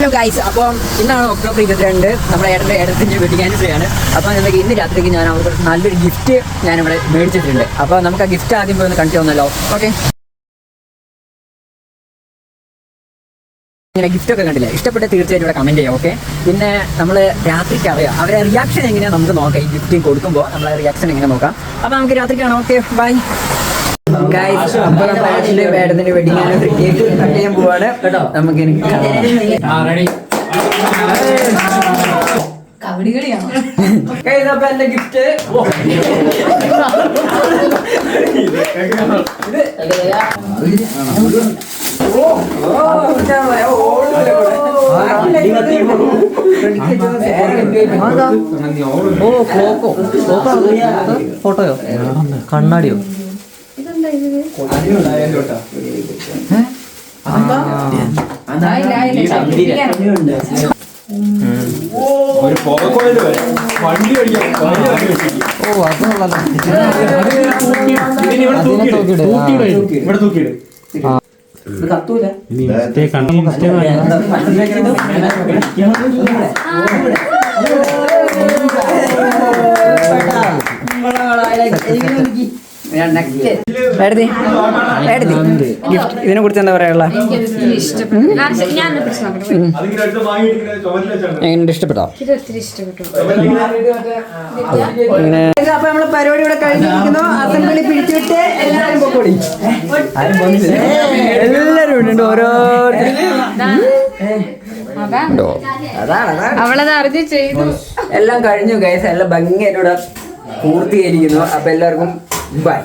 Hello guys, അപ്പം ഇന്നാണ് October 22. നമ്മുടെ ഏട്ടൻ്റെ വെഡിങ് ആനിവേഴ്സറിയാണ്. അപ്പോൾ നമുക്ക് ഇന്ന് രാത്രിക്ക് ഞാൻ അവർക്ക് നല്ലൊരു ഗിഫ്റ്റ് ഞാനിവിടെ മേടിച്ചിട്ടുണ്ട്. അപ്പോൾ നമുക്ക് ആ ഗിഫ്റ്റ് ആദ്യം പോയി ഒന്ന് കണ്ടു വന്നല്ലോ. ഓക്കെ, ഇങ്ങനെ ഗിഫ്റ്റൊക്കെ കണ്ടില്ലേ? ഇഷ്ടപ്പെട്ട തീർച്ചയായിട്ടും ഇവിടെ കമൻറ്റ് ചെയ്യാം. ഓക്കെ, പിന്നെ നമ്മൾ രാത്രിക്ക് അറിയാം അവരെ റിയാക്ഷൻ എങ്ങനെയാണ് നമുക്ക് നോക്കാം. ഈ ഗിഫ്റ്റ് കൊടുക്കുമ്പോൾ നമ്മളെ റിയാക്ഷൻ എങ്ങനെ നോക്കാം. അപ്പോൾ നമുക്ക് രാത്രിക്കാണ്. Okay, bye guys. അപ്പോൾ നമ്മുടെ ഏട്ടൻ്റെ വെഡിങ് ആനിവേഴ്സറി കേക്ക് കട്ട് ചെയ്യാൻ പോവാണ് കേട്ടോ. നമുക്ക് എന്റെ ഗിഫ്റ്റ് ഫോട്ടോയോ കണ്ണാടിയോ ഇതിനെ കുറിച്ച് എന്താ പറയാനുള്ള? എങ്ങനെ ഇഷ്ടപ്പെട്ടോ? ഇങ്ങനെ അപ്പൊ നമ്മള് പരിപാടി ഇവിടെ കഴിഞ്ഞിരിക്കുന്നു. അസംബ്ലി പിടിച്ചിട്ട് എല്ലാരും പൊക്കോടി. എല്ലാരും ഉണ്ട്. എല്ലാം കഴിഞ്ഞു ഗൈസ്. എല്ലാം ഭംഗിയായിട്ട് ഇവിടെ പൂർത്തീകരിക്കുന്നു. അപ്പൊ എല്ലാവർക്കും ബൈ.